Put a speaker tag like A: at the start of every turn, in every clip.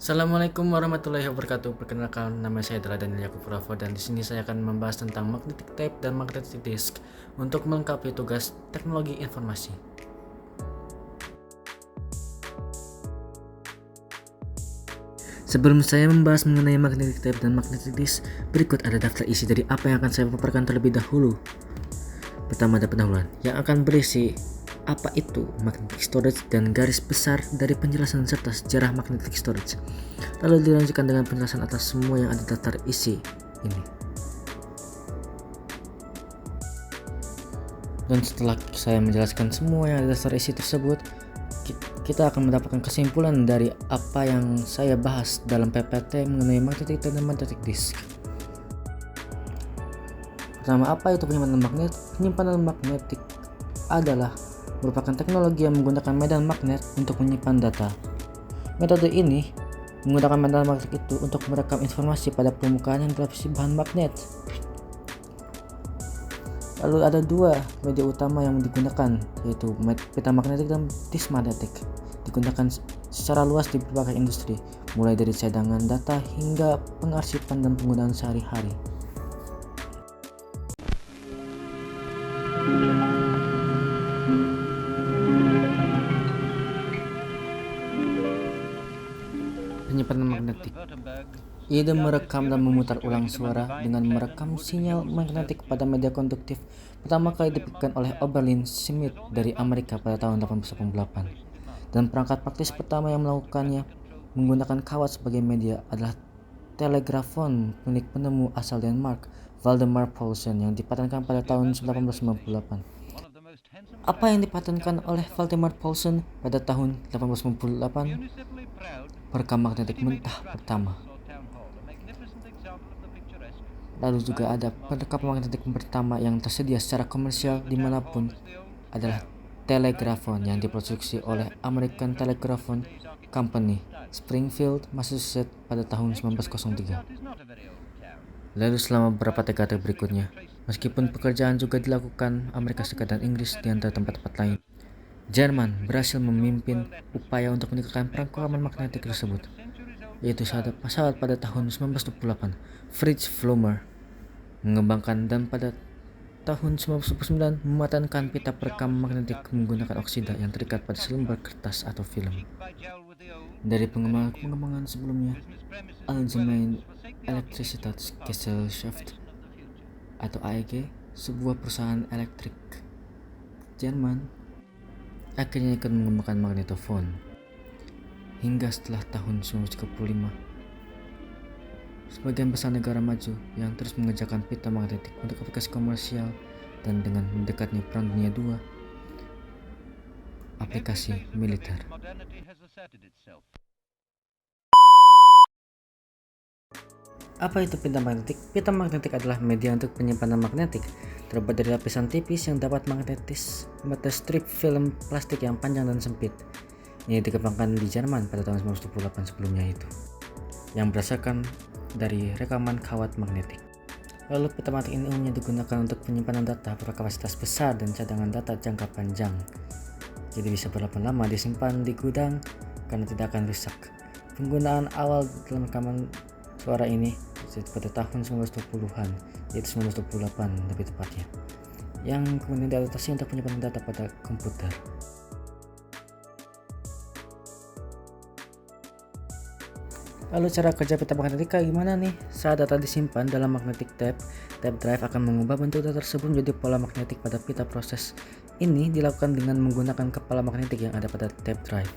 A: Assalamualaikum warahmatullahi wabarakatuh. Perkenalkan, nama saya adalah Daniel Yakub Rafo dan di sini saya akan membahas tentang magnetic tape dan magnetic disk untuk melengkapi tugas teknologi informasi. Sebelum saya membahas mengenai magnetic tape dan magnetic disk, berikut ada daftar isi dari apa yang akan saya paparkan terlebih dahulu. Pertama ada pendahuluan yang akan berisi apa itu magnetic storage dan garis besar dari penjelasan serta sejarah magnetic storage. Lalu dilanjutkan dengan penjelasan atas semua yang ada daftar isi ini. Dan setelah saya menjelaskan semua yang ada daftar isi tersebut, kita akan mendapatkan kesimpulan dari apa yang saya bahas dalam PPT mengenai magnetic tape dan magnetic disk. Pertama, apa itu penyimpanan magnet? Penyimpanan magnetik adalah merupakan teknologi yang menggunakan medan magnet untuk menyimpan data. Metode ini menggunakan medan magnet itu untuk merekam informasi pada permukaan yang dilapisi bahan magnet. Lalu ada dua media utama yang digunakan, yaitu pita magnetik dan disk magnetik. Digunakan secara luas di berbagai industri, mulai dari cadangan data hingga pengarsipan dan penggunaan sehari-hari. Penyimpanan magnetik. Ide merekam dan memutar ulang suara dengan merekam sinyal magnetik pada media konduktif pertama kali dipikirkan oleh Oberlin Smith dari Amerika pada tahun 1888. Dan perangkat praktis pertama yang melakukannya menggunakan kawat sebagai media adalah telegrafon milik penemu asal Denmark, Valdemar Poulsen, yang dipatenkan pada tahun 1898. Apa yang dipatenkan oleh Valdemar Poulsen pada tahun 1898? Perekam magnetik mentah pertama. Lalu juga ada perekam magnetik pertama yang tersedia secara komersial dimanapun adalah telegrafon yang diproduksi oleh American Telegraphone Company, Springfield, Massachusetts pada tahun 1903. Lalu selama beberapa dekade berikutnya, meskipun pekerjaan juga dilakukan Amerika Serikat dan Inggris di antara tempat-tempat lain, Jerman berhasil memimpin upaya untuk meningkatkan perekaman magnetik tersebut, yaitu saat pesawat pada tahun 1928, Fritz Flömer mengembangkan dan pada tahun 1929 mematenkan pita perekam magnetik menggunakan oksida yang terikat pada selembar kertas atau film. Dari pengembangan sebelumnya, Allgemeine Elektrizitätsgesellschaft atau AEG, sebuah perusahaan elektrik Jerman, akhirnya ikut mengembangkan magnetofon. Hingga setelah tahun 1935, sebagian besar negara maju yang terus mengerjakan pita magnetik untuk aplikasi komersial, dan dengan mendekatnya Perang Dunia II, aplikasi militer. Apa itu pita magnetik? Pita magnetik adalah media untuk penyimpanan magnetik, terbuat dari lapisan tipis yang dapat magnetis pada strip film plastik yang panjang dan sempit. Ini dikembangkan di Jerman pada tahun 1928 sebelumnya itu, yang berdasarkan dari rekaman kawat magnetik. Lalu pita magnetik ini umumnya digunakan untuk penyimpanan data berkapasitas besar dan cadangan data jangka panjang. Jadi bisa berapa lama disimpan di gudang karena tidak akan rusak. Penggunaan awal dalam rekaman suara ini pada tahun 1920-an, yaitu 1928 lebih tepatnya, yang kemudian diadaptasi untuk penyimpanan data pada komputer. Lalu cara kerja pita magnetik gimana nih? Saat data disimpan dalam magnetic tape, tape drive akan mengubah bentuk data tersebut menjadi pola magnetik pada pita. Proses ini dilakukan dengan menggunakan kepala magnetik yang ada pada tape drive.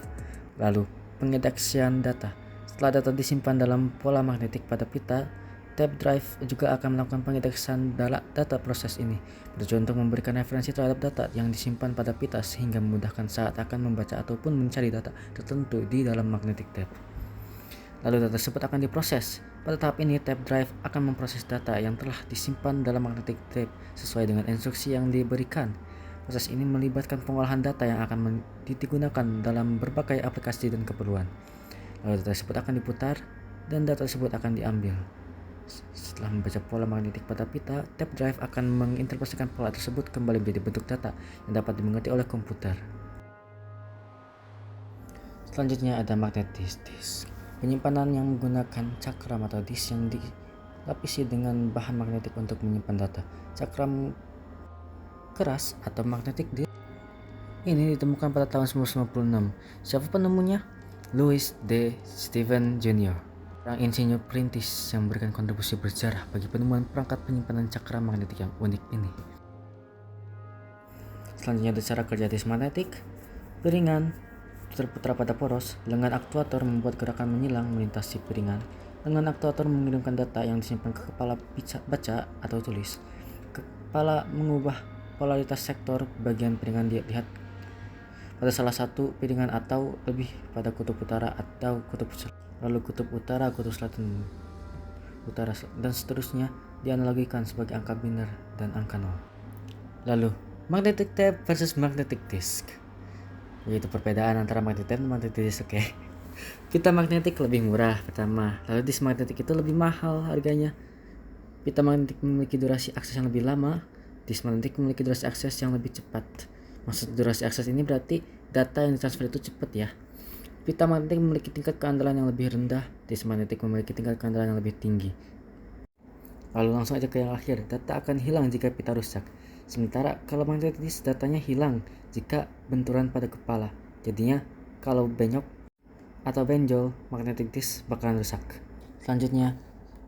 A: Lalu pengindeksian data. Setelah data disimpan dalam pola magnetik pada pita, tape drive juga akan melakukan pengindeksan data. Proses ini bertujuan untuk memberikan referensi terhadap data yang disimpan pada pita sehingga memudahkan saat akan membaca ataupun mencari data tertentu di dalam magnetic tape. Lalu data tersebut akan diproses. Pada tahap ini, tape drive akan memproses data yang telah disimpan dalam magnetic tape sesuai dengan instruksi yang diberikan. Proses ini melibatkan pengolahan data yang akan digunakan dalam berbagai aplikasi dan keperluan. Lalu data tersebut akan diputar dan data tersebut akan diambil. Setelah membaca pola magnetik pada pita, tape drive akan menginterpretasikan pola tersebut kembali menjadi bentuk data yang dapat dimengerti oleh komputer. Selanjutnya ada magnetic disk. Penyimpanan yang menggunakan cakram atau disk yang dilapisi dengan bahan magnetik untuk menyimpan data. Cakram keras atau magnetic disk ini ditemukan pada tahun 1996. Siapa penemunya? Louis D. Steven Jr., seorang insinyur perintis yang memberikan kontribusi bersejarah bagi penemuan perangkat penyimpanan cakram magnetik yang unik ini. Selanjutnya ada cara kerja disk magnetik. Piringan terputar pada poros. Lengan aktuator membuat gerakan menyilang melintasi piringan. Lengan aktuator mengirimkan data yang disimpan ke kepala baca atau tulis. Kepala mengubah polaritas sektor bagian piringan dilihat pada salah satu piringan atau lebih pada kutub utara atau kutub selatan, lalu kutub utara, kutub selatan, utara, dan seterusnya dianalogikan sebagai angka biner dan angka 0. Lalu, magnetic tape versus magnetic disk. Yaitu perbedaan antara magnetic tape dan magnetic disk, oke. Pita magnetik lebih murah pertama, lalu disk magnetik itu lebih mahal harganya. Pita magnetik memiliki durasi akses yang lebih lama, disk magnetik memiliki durasi akses yang lebih cepat. Maksud durasi akses ini berarti data yang ditransfer itu cepat ya. Pita magnetik memiliki tingkat keandalan yang lebih rendah, disk magnetik memiliki tingkat keandalan yang lebih tinggi. Lalu langsung aja ke yang akhir, data akan hilang jika pita rusak. Sementara kalau magnetic disk datanya hilang jika benturan pada kepala. Jadinya kalau benyok atau benjol, magnetic disk bakalan rusak. Selanjutnya,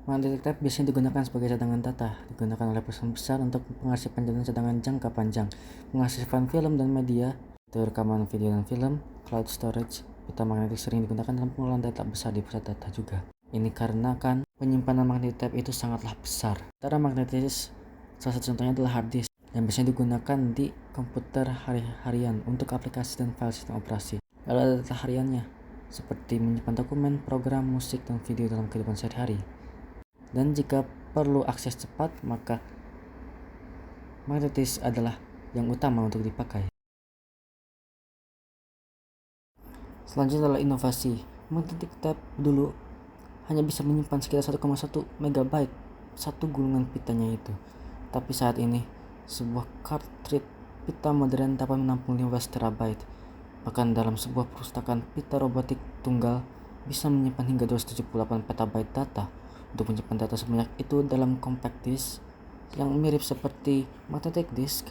A: magnetic tape biasanya digunakan sebagai cadangan data, digunakan oleh perusahaan besar untuk pengarsipan dan cadangan jangka panjang, mengarsipkan film dan media, itu rekaman video dan film, cloud storage. Pita magnetik sering digunakan dalam pengolahan data besar di pusat data juga. Ini karena kan penyimpanan magnetic tape itu sangatlah besar. Antara magnetic disk, salah satu contohnya adalah hard disk, yang biasanya digunakan di komputer harian untuk aplikasi dan file sistem operasi. Lalu ada data hariannya, seperti menyimpan dokumen, program, musik, dan video dalam kehidupan sehari-hari. Dan jika perlu akses cepat, maka magnetic disk adalah yang utama untuk dipakai. Selanjutnya adalah inovasi. Magnetic tape dulu hanya bisa menyimpan sekitar 1,1 MB satu gulungan pitanya itu. Tapi saat ini, sebuah cartridge pita modern dapat menampung 15 TB. Bahkan dalam sebuah perpustakaan pita robotik tunggal bisa menyimpan hingga 278 PB data. Untuk menyimpan data sebanyak itu dalam compact disk yang mirip seperti magnetic disk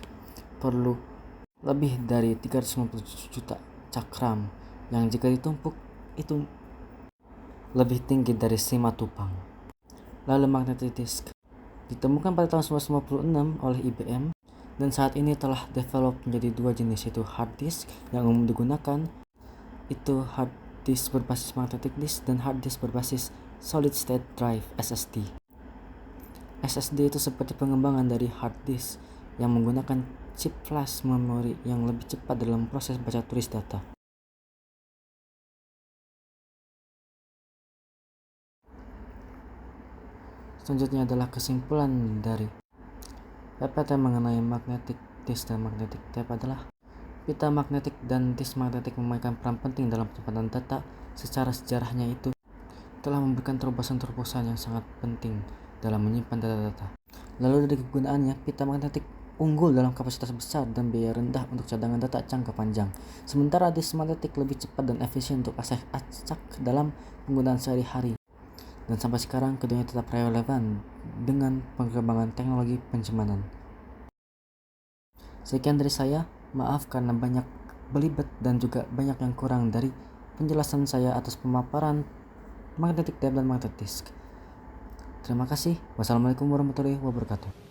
A: perlu lebih dari 350 juta cakram yang jika ditumpuk itu lebih tinggi dari Simatupang. Lalu magnetic disk ditemukan pada tahun 1956 oleh IBM dan saat ini telah develop menjadi dua jenis, yaitu hard disk yang umum digunakan itu hard disk berbasis magnetic disk dan hard disk berbasis solid state drive SSD. SSD itu seperti pengembangan dari hard disk yang menggunakan chip flash memori yang lebih cepat dalam proses baca tulis data. Selanjutnya adalah kesimpulan dari PPT mengenai magnetic disk dan magnetic tape adalah pita magnetik dan disk magnetik memainkan peran penting dalam penyimpanan data. Secara sejarahnya itu telah memberikan terobosan-terobosan yang sangat penting dalam menyimpan data-data. Lalu dari kegunaannya, pita magnetik unggul dalam kapasitas besar dan biaya rendah untuk cadangan data jangka panjang. Sementara disk magnetik lebih cepat dan efisien untuk acak dalam penggunaan sehari-hari. Dan sampai sekarang keduanya tetap relevan dengan pengembangan teknologi penyimpanan. Sekian dari saya, maaf karena banyak belibet dan juga banyak yang kurang dari penjelasan saya atas pemaparan magnetic tape dan magnetic disk. Terima kasih. Wassalamualaikum warahmatullahi wabarakatuh.